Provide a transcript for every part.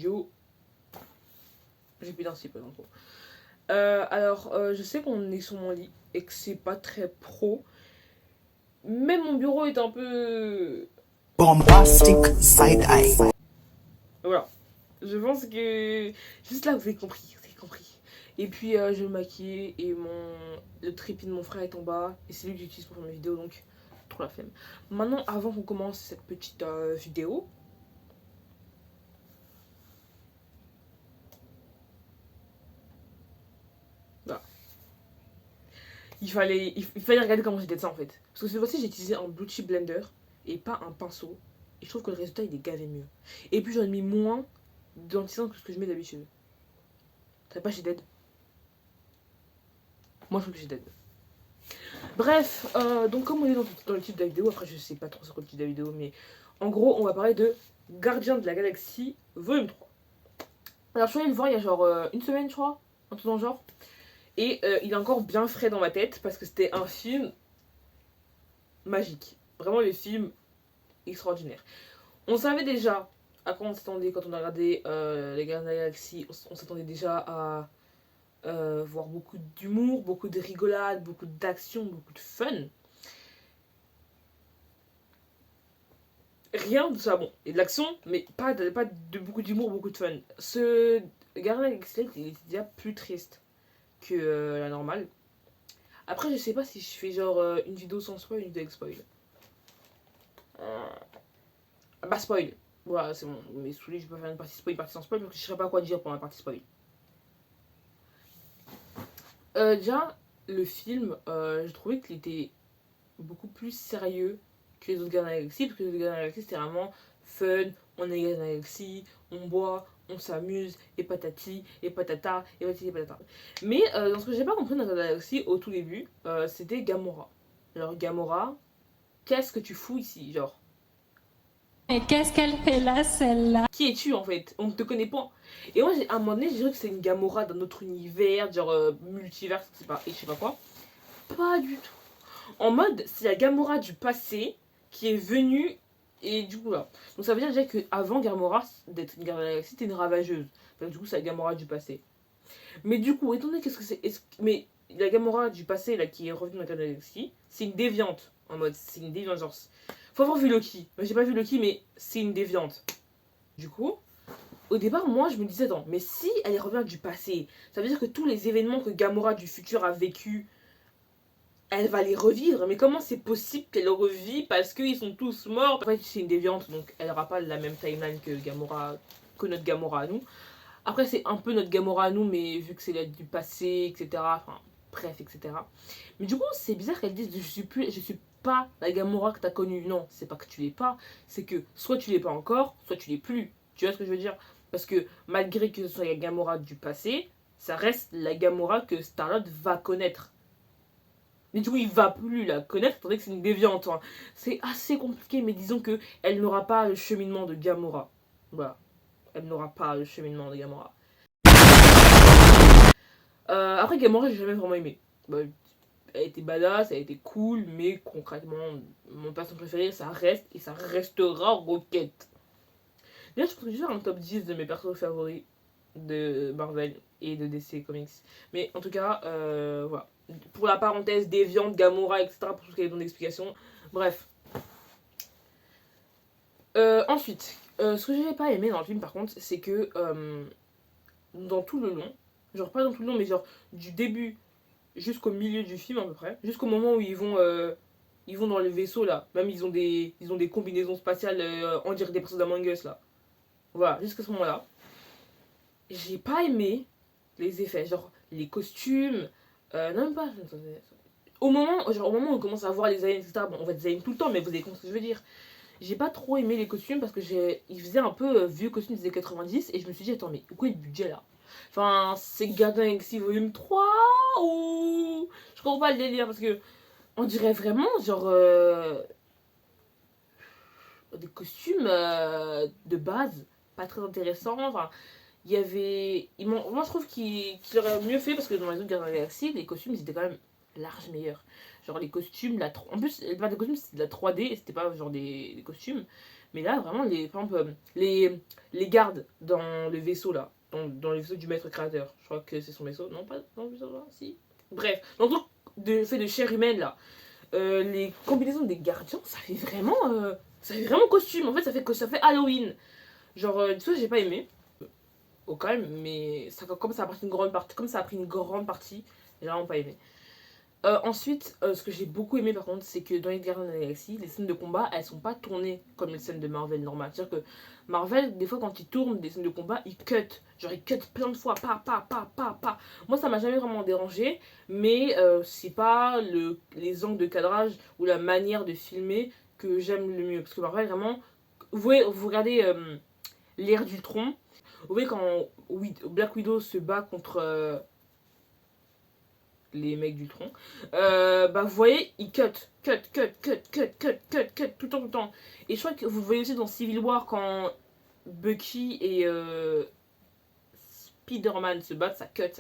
studio. J'ai plus d'un site, en gros. Je sais qu'on est sur mon lit et que c'est pas très pro. Mais mon bureau est un peu... Bombastic side eye. Voilà. Je pense que... Juste là, vous avez compris. Vous avez compris. Et puis, je vais me maquiller et le trépied de mon frère est en bas. Et c'est lui que j'utilise pour faire mes vidéos, donc trop la flemme. Maintenant, avant qu'on commence cette petite vidéo... Voilà. Il fallait regarder comment j'étais de ça en fait. Parce que cette fois-ci, j'ai utilisé un Blue Chip Blender et pas un pinceau. Et je trouve que le résultat il est gavé mieux. Et puis j'en ai mis moins d'antisant que ce que je mets d'habitude. Ça pas chez Dead. Moi je trouve que j'ai Dead. Bref, donc comme on est dans le type de la vidéo, après je sais pas trop sur quoi le type de la vidéo, mais en gros on va parler de Gardien de la Galaxie volume 3. Alors je suis allée le voir il y a genre une semaine je crois, un truc dans le genre. Et il est encore bien frais dans ma tête parce que c'était un film magique. Vraiment le film extraordinaire. On savait déjà à quoi on s'attendait quand on a regardé Les Gardiens de la Galaxie. On s'attendait déjà à voir beaucoup d'humour, beaucoup de rigolade, beaucoup d'action, beaucoup de fun. Rien de ça, bon, il y a de l'action, mais pas de beaucoup d'humour, beaucoup de fun. Ce Gardien de la Galaxie, il était déjà plus triste que la normale. Après, je sais pas si je fais genre une vidéo sans spoil ou une vidéo avec spoil. Bah, spoil. Voilà, c'est bon. Mais sous les, je peux faire une partie spoil, une partie sans spoil, parce que je sais pas quoi dire pour la partie spoil. Déjà, le film, je trouvais qu'il était beaucoup plus sérieux que les autres Gardiens de la Galaxie, parce que les autres Gardiens de la Galaxie, c'était vraiment fun, on est Gardiens de la Galaxie, on boit, on s'amuse, et patati, et patata, et patati, et patata. Mais dans ce que j'ai pas compris dans Gardiens de la Galaxie, au tout début, c'était Gamora. Alors, Gamora, qu'est-ce que tu fous ici, genre? Mais qu'est-ce qu'elle fait là, celle-là? Qui es-tu en fait? On ne te connaît pas. Et moi, à un moment donné, j'ai cru que c'était une Gamora d'un autre univers, genre multivers, et je sais pas quoi. Pas du tout. En mode, c'est la Gamora du passé qui est venue et du coup là. Donc ça veut dire déjà qu'avant Gamora, d'être une Gardien de la Galaxie, c'était une ravageuse. Donc, du coup, c'est la Gamora du passé. Mais du coup, étant donné qu'est-ce que c'est. Mais la Gamora du passé là qui est revenue dans la Gardien de la Galaxie, c'est une déviante. En mode, c'est une déviante. Genre, faut avoir vu Loki. Moi, j'ai pas vu Loki, mais c'est une déviante. Du coup, au départ, moi, je me disais, attends, mais si elle revient du passé, ça veut dire que tous les événements que Gamora du futur a vécu, elle va les revivre. Mais comment c'est possible qu'elle revit parce qu'ils sont tous morts? En fait, c'est une déviante, donc elle n'aura pas la même timeline que Gamora, que notre Gamora à nous. Après, c'est un peu notre Gamora à nous, mais vu que c'est du passé, etc. Enfin, bref, etc. Mais du coup, c'est bizarre qu'elle dise je suis pas la Gamora que t'as connue. Non, c'est pas que tu l'es pas, c'est que soit tu l'es pas encore, soit tu l'es plus. Tu vois ce que je veux dire? Parce que malgré que ce soit la Gamora du passé, ça reste la Gamora que Star-Lord va connaître. Mais du coup, il va plus la connaître, étant donné que c'est une déviante. Hein. C'est assez compliqué, mais disons que elle n'aura pas le cheminement de Gamora. Voilà. Elle n'aura pas le cheminement de Gamora. Après, Gamora, j'ai jamais vraiment aimé. Bah, elle était badass, elle était cool, mais concrètement, mon personnage préféré, ça reste et ça restera Rocket. D'ailleurs, je pense que je vais faire un top 10 de mes persos favoris de Marvel et de DC Comics. Mais en tout cas, voilà. Pour la parenthèse déviante, Gamora, etc., pour tout ce qui est dans l'explication. Bref. Ensuite, ce que j'ai pas aimé dans le film, par contre, c'est que dans tout le long, genre pas dans tout le long, mais genre du début jusqu'au milieu du film à peu près, jusqu'au moment où ils vont dans le vaisseau là, même ils ont des combinaisons spatiales, on dirait des personnes d'Among Us là. Voilà, jusqu'à ce moment-là, j'ai pas aimé les effets, genre les costumes, non même pas. Au moment où on commence à voir les aliens, etc. Bon, on va des aliens tout le temps, mais vous avez compris ce que je veux dire. J'ai pas trop aimé les costumes parce que ils faisaient un peu vieux costumes des années 90 et je me suis dit, attends, mais où est le budget là? Enfin, c'est Gardien Galaxy volume 3 ou. Je comprends pas le délire parce que on dirait vraiment genre des costumes de base pas très intéressants. Enfin, il y avait. Moi je trouve qu'il aurait mieux fait parce que dans les autres Gardiens de la Galaxie, les costumes ils étaient quand même large meilleurs. Genre les costumes, en plus, pas des costumes, c'était de la 3D et c'était pas genre des costumes. Mais là, vraiment, par exemple, les gardes dans le vaisseau, là, dans le vaisseau du maître créateur, je crois que c'est son vaisseau, non, pas dans le vaisseau, là, si. Bref, dans le truc fait de chair humaine, là, les combinaisons des gardiens, ça fait vraiment costume, en fait, ça fait Halloween. Genre, tu vois, j'ai pas aimé, au calme, mais comme ça a pris une grande partie, j'ai vraiment pas aimé. Ensuite, ce que j'ai beaucoup aimé par contre, c'est que dans les Gardiens de la Galaxie, les scènes de combat, elles sont pas tournées comme les scènes de Marvel normales. C'est-à-dire que Marvel, des fois, quand ils tournent des scènes de combat, ils cut. Genre, ils cut plein de fois, pa. Moi, ça m'a jamais vraiment dérangé, mais c'est pas les angles de cadrage ou la manière de filmer que j'aime le mieux. Parce que Marvel, vraiment, vous regardez l'ère d'Ultron, vous voyez quand Black Widow se bat contre les mecs d'Ultron, bah vous voyez, ils cut tout le temps. Et je crois que vous le voyez aussi dans Civil War quand Bucky et Spider-Man se battent, ça cut.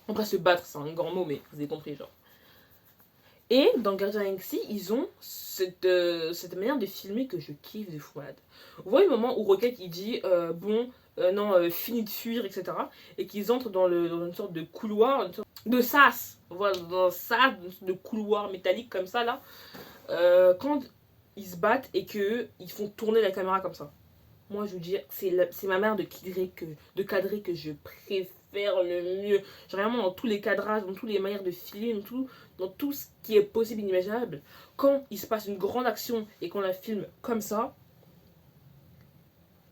Après se battre, c'est un grand mot, mais vous avez compris, genre. Et dans Guardians of the Galaxy, ils ont cette manière de filmer que je kiffe de fou malade. Vous voyez le moment où Rocket il dit fini de fuir, etc. Et qu'ils entrent dans une sorte de couloir, une sorte de sas. Voilà, dans un sas, de couloir métallique comme ça là. Quand ils se battent et qu'ils font tourner la caméra comme ça. Moi je vous dis, c'est ma manière de cadrer que je préfère le mieux. Genre vraiment dans tous les cadrages, dans toutes les manières de filmer, dans tout ce qui est possible et inimaginable. Quand il se passe une grande action et qu'on la filme comme ça,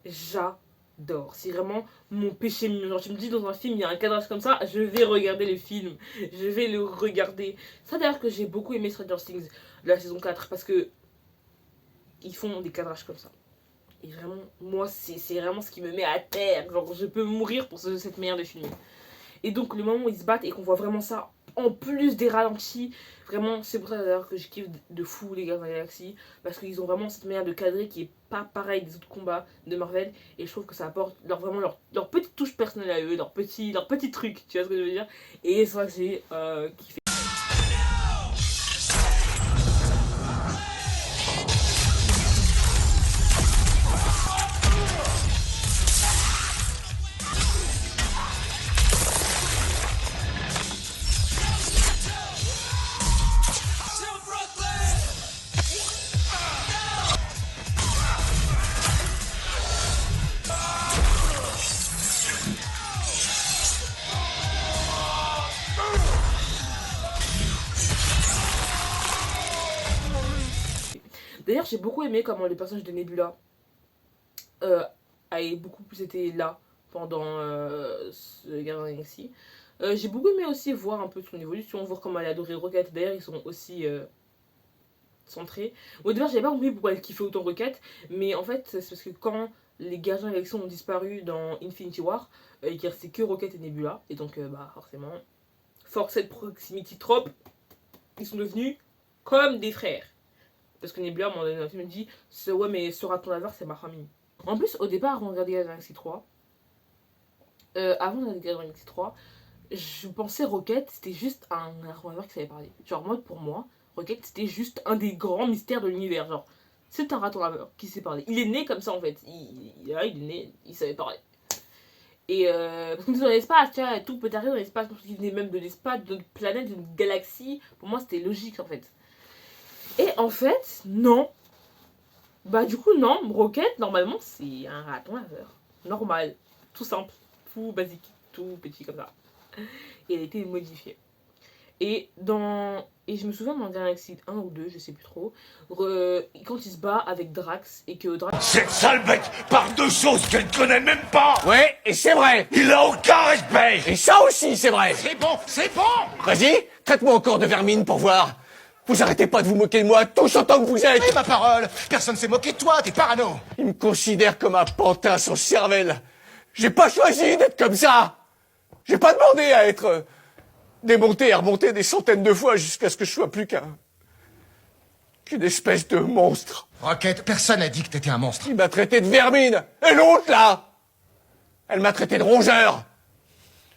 j'adore. C'est vraiment mon péché mignon. Genre, tu me dis dans un film, il y a un cadrage comme ça, je vais regarder le film. Je vais le regarder. Ça d'ailleurs que j'ai beaucoup aimé Stranger Things, la saison 4, parce que ils font des cadrages comme ça. Et vraiment, moi, c'est vraiment ce qui me met à terre. Genre, je peux mourir pour cette manière de filmer. Et donc, le moment où ils se battent et qu'on voit vraiment ça, en plus des ralentis, vraiment, c'est pour ça d'ailleurs que je kiffe de fou les Gardiens de la Galaxie. Parce qu'ils ont vraiment cette manière de cadrer qui est pas pareil des autres combats de Marvel. Et je trouve que ça apporte leur petite touche personnelle à eux, leur petit truc, tu vois ce que je veux dire. Et ça, c'est kiffé. D'ailleurs, j'ai beaucoup aimé comment les personnages de Nebula avaient beaucoup plus été là pendant ce Guardians of the Galaxy. J'ai beaucoup aimé aussi voir un peu son évolution, voir comment elle a adoré Rocket. D'ailleurs, ils sont aussi centrés. Au départ, j'avais pas compris pourquoi elle kiffait autant Rocket, mais en fait, c'est parce que quand les Gardiens de la Galaxie ont disparu dans Infinity War, il ne restait que Rocket et Nebula, et donc, forcément, force de proximity trope, ils sont devenus comme des frères. Parce que Nebula, à un moment donné, me dit ouais, mais ce raton laveur, c'est ma famille. En plus, au départ, avant de regarder Guardians of the Galaxy 3, avant de regarder Guardians of the Galaxy 3, je pensais Rocket, c'était juste un raton laveur qui savait parler. Genre, moi, pour moi, Rocket, c'était juste un des grands mystères de l'univers. Genre, c'est un raton laveur qui sait parler. Il est né comme ça, en fait. Il est né, il savait parler. Et parce qu'on dit dans l'espace, tu vois, tout peut arriver dans l'espace. Parce qu'il venait même de l'espace, d'une planète, d'une galaxie. Pour moi, c'était logique, en fait. Et en fait, non. Bah du coup, non. Rocket, normalement, c'est un raton laveur. Normal. Tout simple. Tout basique. Tout petit comme ça. Et elle a été modifiée. Et je me souviens dans Galaxy 1 ou 2, je sais plus trop, quand il se bat avec Drax et que Drax... Cette sale bête parle de choses qu'elle connaît même pas. Ouais, et c'est vrai. Il a aucun respect. Et ça aussi, c'est vrai. C'est bon, c'est bon. Vas-y, traite-moi encore de vermine pour voir. Vous arrêtez pas de vous moquer de moi, tous autant que vous êtes. Et ma parole, personne s'est moqué de toi, t'es parano. Ils me considèrent comme un pantin sans cervelle. J'ai pas choisi d'être comme ça. J'ai pas demandé à être démonté et remonté des centaines de fois jusqu'à ce que je sois plus qu'une espèce de monstre. Rocket, personne n'a dit que t'étais un monstre. Il m'a traité de vermine. Et l'autre, là, elle m'a traité de rongeur.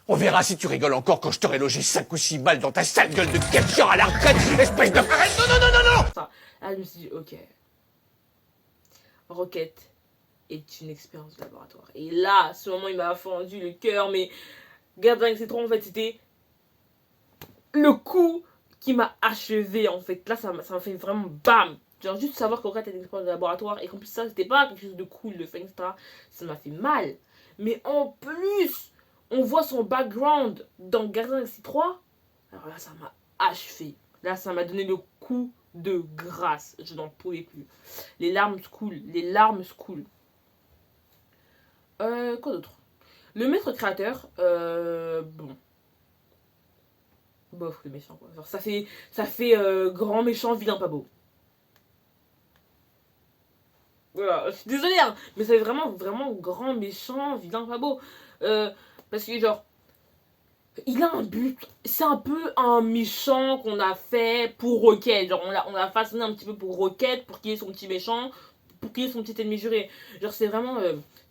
On verra si tu rigoles encore quand je t'aurai logé 5 ou 6 balles dans ta sale gueule de capture à la retraite, espèce de... Arrête, non. Ça. Ah, je me suis dit, ok. Rocket est une expérience de laboratoire. Et là, à ce moment, il m'a fendu le cœur, mais Gardien Galaxy 3, en fait, c'était le coup qui m'a achevé, en fait. Là, ça m'a fait vraiment bam. Genre, juste savoir qu'Rocket était une expérience de laboratoire et qu'en plus, ça, c'était pas quelque chose de cool, de fun, etc. Ça m'a fait mal. Mais en plus, on voit son background dans Gardien Galaxy 3. Alors là, ça m'a achevé. Là, ça m'a donné le coup de grâce. Je n'en pouvais plus. Les larmes coulent. Les larmes coulent. Quoi d'autre? Le maître créateur, bon. Bof, le méchant, quoi. Genre, ça fait grand méchant, vilain, pas beau. Voilà, je suis désolée, hein, mais ça fait vraiment grand méchant, vilain, pas beau. Parce que, genre, il a un but. C'est un peu un méchant qu'on a fait pour Rocket. Genre, on l'a façonné un petit peu pour Rocket, pour qu'il ait son petit méchant, pour qu'il ait son petit ennemi juré. Genre, c'est vraiment...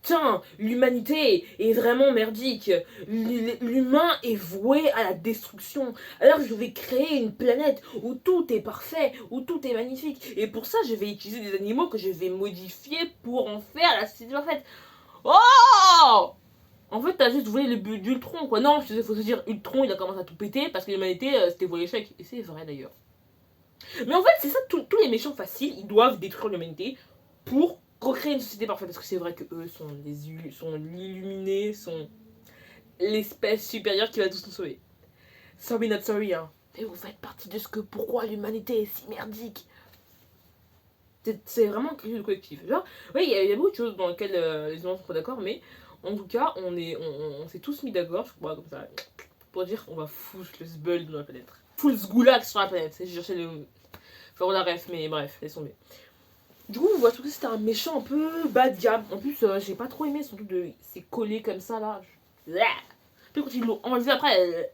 tiens, l'humanité est vraiment merdique. L'humain est voué à la destruction. Alors, je vais créer une planète où tout est parfait, où tout est magnifique. Et pour ça, je vais utiliser des animaux que je vais modifier pour en faire la société parfaite. Oh! En fait, t'as juste volé le but d'Ultron, quoi. Non, il faut se dire, Ultron, il a commencé à tout péter parce que l'humanité, c'était voué l'échec. Et c'est vrai, d'ailleurs. Mais en fait, c'est ça, tous les méchants faciles, ils doivent détruire l'humanité pour recréer une société parfaite. Parce que c'est vrai que eux sont l'illuminé, sont l'espèce supérieure qui va tous nous sauver. Sorry not sorry, hein. Mais vous faites partie de ce que, pourquoi l'humanité est si merdique. C'est vraiment quelque chose de collectif. Genre, oui, il y a beaucoup de choses dans lesquelles les humains sont pas d'accord, mais en tout cas, on s'est tous mis d'accord, je crois, comme ça, pour dire on va foutre le zbeul dans la planète. Full zgoulag sur la planète. J'ai cherché le. Faire la ref, mais bref, laisse tomber. Du coup, on voit tout que c'était un méchant un peu bas de gamme. En plus, j'ai pas trop aimé son truc de. C'est collé comme ça là. Puis quand ils l'ont enlevé après,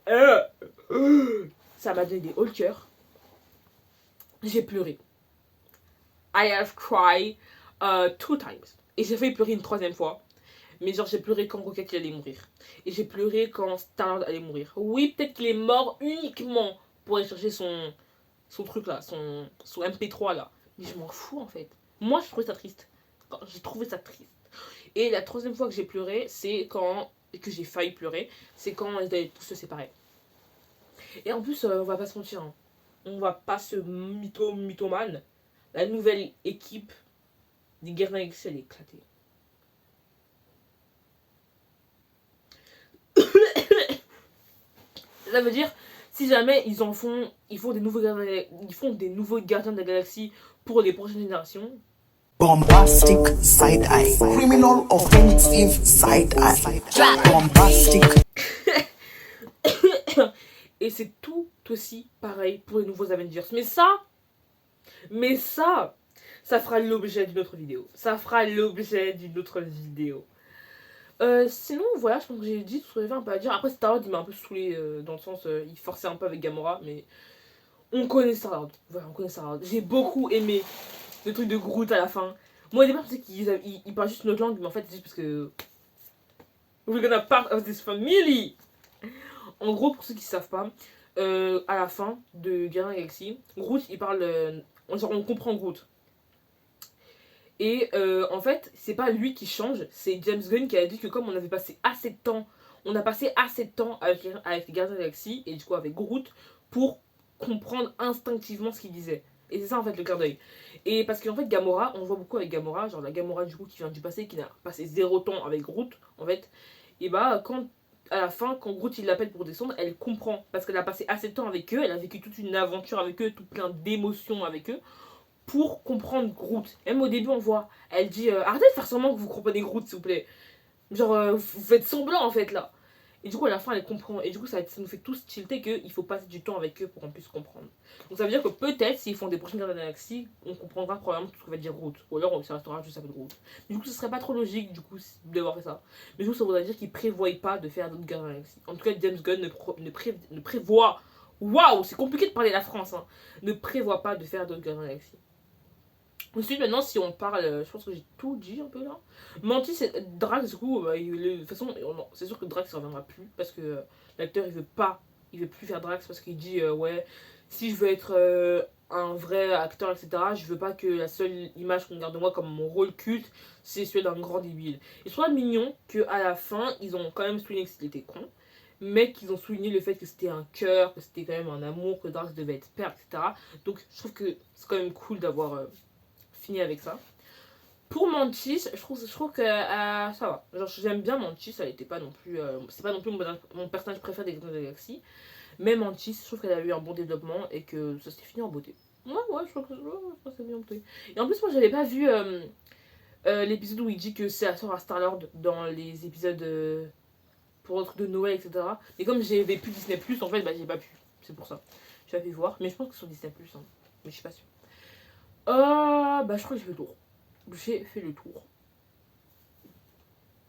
ça m'a donné des hauts le cœur. J'ai pleuré. I have cried 2 times. Et j'ai failli pleurer une 3e fois. Mais genre, j'ai pleuré quand Rocket il allait mourir. Et j'ai pleuré quand Star allait mourir. Oui, peut-être qu'il est mort uniquement pour aller chercher son truc là, son MP3 là. Mais je m'en fous en fait. Moi, je trouvais ça triste. J'ai trouvé ça triste. Et la 3e fois que j'ai pleuré, c'est quand. Que j'ai failli pleurer, c'est quand ils allaient tous se séparer. Et en plus, on va pas se mentir. Hein. On va pas se mythomane. La nouvelle équipe des Gardiens Galaxy, elle est éclatée. Ça veut dire, si jamais ils font des nouveaux gardiens de la galaxie pour les prochaines générations. Bombastic side eye. Criminal offensive side eye. Bombastic. Et c'est tout aussi pareil pour les nouveaux Avengers. Mais ça fera l'objet d'une autre vidéo. Sinon, voilà, je pense que j'ai dit tout ce que j'avais un peu à dire. Après, Star-Lord, il m'a un peu saoulé dans le sens, il forçait un peu avec Gamora, mais on connaît Star-Lord. Voilà, on connaît Star-Lord. J'ai beaucoup aimé le truc de Groot à la fin. Moi, au départ, je pensais qu'il parle juste une autre langue, mais en fait, c'est juste parce que. We're gonna part of this family! En gros, pour ceux qui ne savent pas, à la fin de Guardians Galaxy, Groot, il parle. Genre, on comprend Groot. Et en fait, c'est pas lui qui change, c'est James Gunn qui a dit que comme on avait passé assez de temps, avec les Gardiens de la Galaxie, et du coup avec Groot, pour comprendre instinctivement ce qu'il disait. Et c'est ça en fait le clin d'œil. Et parce qu'en fait Gamora, on voit beaucoup avec Gamora, genre la Gamora du coup qui vient du passé, qui n'a passé 0 temps avec Groot, en fait, et bah quand à la fin, quand Groot il l'appelle pour descendre, elle comprend, parce qu'elle a passé assez de temps avec eux, elle a vécu toute une aventure avec eux, tout plein d'émotions avec eux, pour comprendre Groot. Même au début, on voit, elle dit arrêtez de faire semblant que vous comprenez Groot, s'il vous plaît. Genre, vous faites semblant en fait là. Et du coup, à la fin, elle comprend. Et du coup, ça nous fait tous tilter qu'il faut passer du temps avec eux pour qu'on puisse comprendre. Donc, ça veut dire que peut-être, s'ils font des prochaines Gardiens de la Galaxie, on comprendra probablement tout ce que va dire Groot. Ou alors, ça restera juste avec Groot. Mais du coup, ce serait pas trop logique, du coup, d'avoir fait ça. Mais du coup, ça voudrait dire qu'ils ne prévoient pas de faire d'autres Gardiens de la Galaxie. En tout cas, James Gunn ne prévoit. Waouh, c'est compliqué de parler la France, hein. Ne prévoit pas de faire d'autres Gardiens de la Galaxie. Ensuite, maintenant, si on parle, je pense que j'ai tout dit un peu là. Mantis, c'est Drax, du coup, de toute façon, c'est sûr que Drax ne reviendra plus parce que l'acteur il veut plus faire Drax parce qu'il dit ouais, si je veux être un vrai acteur, etc. Je veux pas que la seule image qu'on garde de moi comme mon rôle culte, c'est celui d'un grand débile. Et je trouve ça mignon qu'à la fin, ils ont quand même souligné qu'il était con, mais qu'ils ont souligné le fait que c'était un cœur, que c'était quand même un amour, que Drax devait être père, etc. Donc je trouve que c'est quand même cool d'avoir fini avec ça. Pour Mantis, je trouve que ça va. Genre, j'aime bien Mantis, elle était pas non plus. C'est pas non plus mon personnage préféré des Gardiens de la Galaxie. Mais Mantis, je trouve qu'elle a eu un bon développement et que ça s'est fini en beauté. Ouais, je trouve que ça s'est bien en beauté. Et en plus, moi, j'avais pas vu l'épisode où il dit que c'est la sœur à Star-Lord dans les épisodes pour le truc de Noël, etc. Mais comme j'avais plus Disney, en fait, bah, j'ai pas pu. C'est pour ça. J'avais voir, mais je pense que sur Disney, hein. Mais je suis pas sûre. Bah, je crois que j'ai fait le tour. J'ai fait le tour.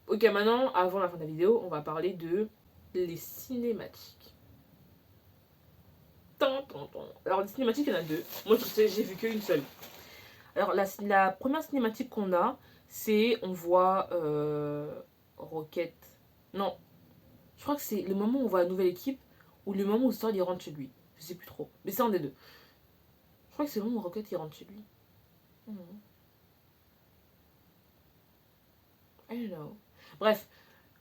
Ok, maintenant, avant la fin de la vidéo, on va parler de les cinématiques. Alors, les cinématiques, il y en a deux. Moi, j'ai vu qu'une seule. Alors, la première cinématique qu'on a, c'est, on voit Rocket. Non, je crois que c'est le moment où on voit la nouvelle équipe ou le moment où Star il rentre chez lui. Je sais plus trop. Mais c'est un des deux. Je crois que c'est le moment où Rocket il rentre chez lui. I don't know. Bref.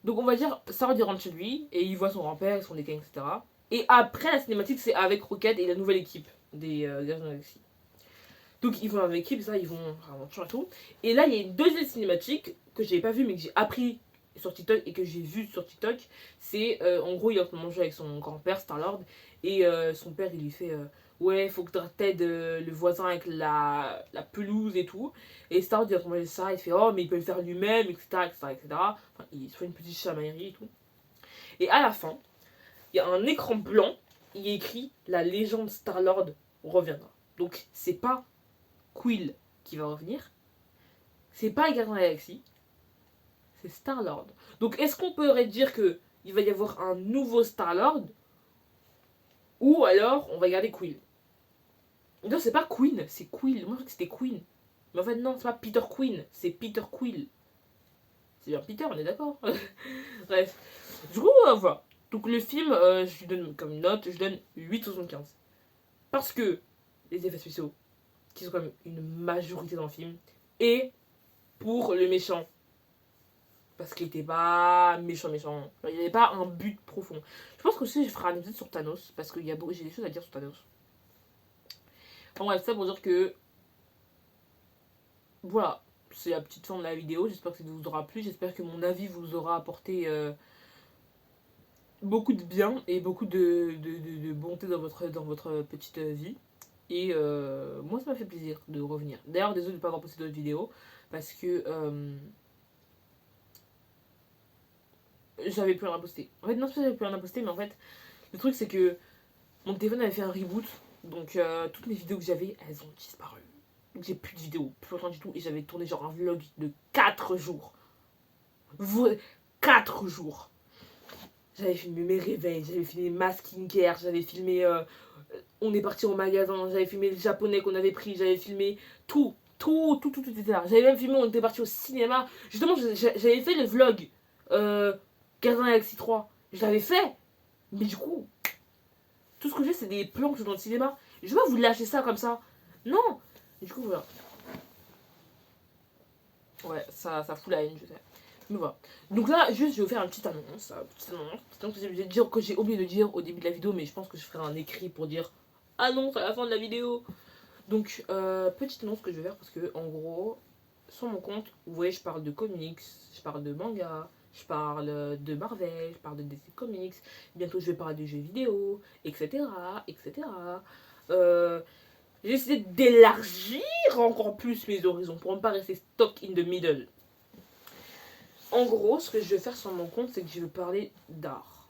Donc on va dire, Star il rentre chez lui et il voit son grand-père, son déclin, etc. Et après la cinématique, c'est avec Rocket et la nouvelle équipe des Gardiens de la Galaxie. Donc ils vont avec l'équipe, ça, ils vont à et tout. Et là, il y a une deuxième cinématique que j'avais pas vue, mais que j'ai appris sur TikTok et que j'ai vu sur TikTok. C'est en gros, il est en train de manger avec son grand-père, Star-Lord. Et son père, il lui fait ouais, faut que t'aides le voisin avec la pelouse et tout. Et Star-Lord, il est en train de manger ça, il fait oh, mais il peut le faire lui-même, etc., etc. Enfin, il se fait une petite chamaillerie et tout. Et à la fin, il y a un écran blanc, il est écrit la légende Star-Lord reviendra. Donc, c'est pas Quill qui va revenir, c'est pas les Gardiens de la Galaxie, c'est Star-Lord. Donc est-ce qu'on pourrait dire que il va y avoir un nouveau Star-Lord ou alors on va garder Quill? Non, c'est pas Queen, c'est Quill. Moi je crois que c'était Queen. Mais en fait non, c'est pas Peter Queen, c'est Peter Quill. C'est bien Peter, on est d'accord. Bref. Du coup, voilà. Donc le film, je lui donne comme note, je donne 8,75. Parce que les effets spéciaux, qui sont quand même une majorité dans le film, et pour le méchant. Parce qu'il était pas méchant. Il n'y avait pas un but profond. Je pense que aussi je ferai un épisode sur Thanos, parce que j'ai des choses à dire sur Thanos. Bon bref, ça pour dire que... Voilà, c'est la petite fin de la vidéo. J'espère que ça vous aura plu. J'espère que mon avis vous aura apporté beaucoup de bien et beaucoup de bonté dans votre petite vie. Et moi, ça m'a fait plaisir de revenir. D'ailleurs, désolé de ne pas avoir posté d'autres vidéos. Parce que j'avais plus rien à poster. En fait, non, c'est pas que j'avais plus rien à poster, mais en fait, le truc, c'est que mon téléphone avait fait un reboot. Donc, toutes mes vidéos que j'avais, elles ont disparu. Donc, j'ai plus de vidéos, plus rien du tout. Et j'avais tourné genre un vlog de 4 jours. 4 jours. J'avais filmé mes réveils, j'avais filmé ma skincare, j'avais filmé... on est parti au magasin, j'avais filmé le japonais qu'on avait pris, j'avais filmé tout était là. J'avais même filmé, on était parti au cinéma. Justement, j'avais fait le vlog Gardiens de la Galaxie 3. Je l'avais fait. Mais du coup, tout ce que j'ai, c'est des plans que je suis dans le cinéma. Je vais pas vous lâcher ça comme ça. Non. Et du coup, voilà. Ouais, ça fout la haine, je sais. Mais voilà. Donc là, juste, je vais vous faire une petite annonce. Donc, j'ai oublié de dire au début de la vidéo, mais je pense que je ferai un écrit pour dire annonce à la fin de la vidéo. Donc, petite annonce que je vais faire parce que, en gros, sur mon compte, vous voyez, je parle de comics, je parle de manga, je parle de Marvel, je parle de DC Comics. Bientôt, je vais parler de jeux vidéo, etc. J'ai essayé d'élargir encore plus mes horizons pour ne pas rester stuck in the middle. En gros, ce que je vais faire sur mon compte, c'est que je vais parler d'art,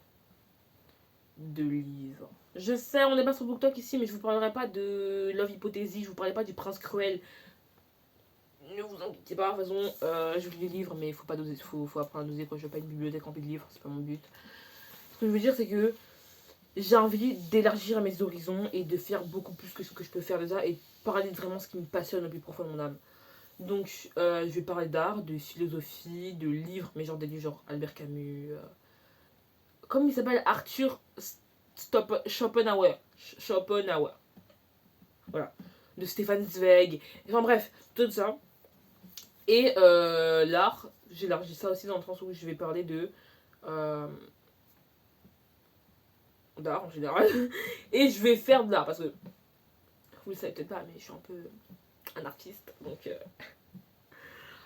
de livres. Je sais, on n'est pas sur BookTok ici, mais je vous parlerai pas de Love Hypothesis, je vous parlerai pas du Prince Cruel. Ne vous inquiétez pas, de toute façon, je lis des livres, mais il faut pas doser, faut apprendre à doser, quoi. Je veux pas une bibliothèque remplie de livres, c'est pas mon but. Ce que je veux dire, c'est que j'ai envie d'élargir mes horizons et de faire beaucoup plus que ce que je peux faire déjà et parler de vraiment ce qui me passionne au plus profond de mon âme. Donc, je vais parler d'art, de philosophie, de livres, mais genre des livres genre Albert Camus. Comment il s'appelle? Arthur Schopenhauer. Voilà. de Stefan Zweig. Enfin bref, tout ça. Et l'art, j'élargis ça aussi dans le sens où je vais parler de d'art en général. Et je vais faire de l'art parce que vous le savez peut-être pas, mais je suis un peu un artiste. Donc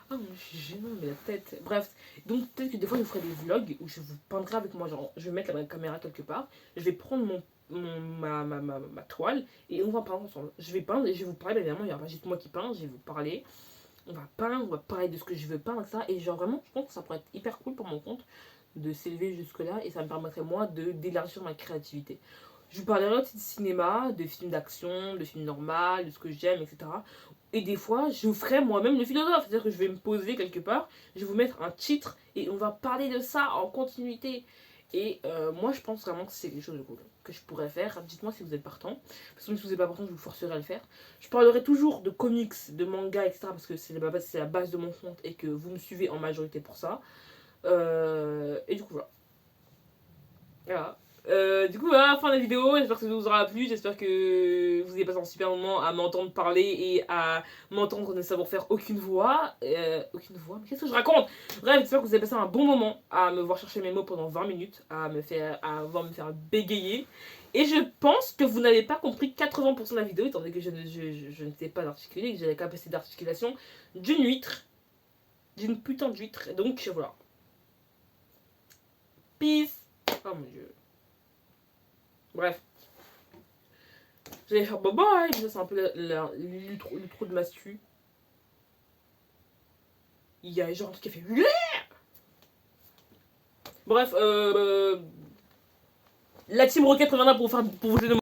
ah, je suis gênant, mais la tête. Bref, donc peut-être que des fois je vous ferai des vlogs où je vous peindrai avec moi. Genre, je vais mettre la caméra quelque part. Je vais prendre ma toile et on va peindre ensemble. Je vais peindre et je vais vous parler. Bien évidemment, il n'y aura pas juste moi qui peins. Je vais vous parler. On va peindre, on va parler de ce que je veux peindre, ça. Et genre, vraiment, je pense que ça pourrait être hyper cool pour mon compte de s'élever jusque-là. Et ça me permettrait, moi, d'élargir ma créativité. Je vous parlerai aussi de cinéma, de films d'action, de films normaux, de ce que j'aime, etc. Et des fois, je vous ferai moi-même le philosophe. C'est-à-dire que je vais me poser quelque part, je vais vous mettre un titre et on va parler de ça en continuité. Et moi, je pense vraiment que c'est quelque chose de cool que je pourrais faire. Dites-moi si vous êtes partant. Parce que si vous n'êtes pas partant, je vous forcerai à le faire. Je parlerai toujours de comics, de mangas, etc. Parce que c'est la base de mon compte et que vous me suivez en majorité pour ça. Et du coup, voilà. Voilà. Du coup, voilà, fin de la vidéo. J'espère que ça vous aura plu. J'espère que vous avez passé un super moment à m'entendre parler et à m'entendre ne savoir faire aucune voix. Aucune voix? Mais qu'est-ce que je raconte? Bref, j'espère que vous avez passé un bon moment à me voir chercher mes mots pendant 20 minutes, à voir me faire bégayer. Et je pense que vous n'avez pas compris 80% de la vidéo, étant donné que je ne sais pas d'articuler, que j'ai la capacité d'articulation d'une huître. D'une putain d'huître. Donc, voilà. Peace. Oh mon dieu. Bref. J'allais faire bye bye, mais ça c'est un peu l'intro de Mastu. Il y a genre un truc qui a fait. Bref, la team Rocket reviendra pour vous aider.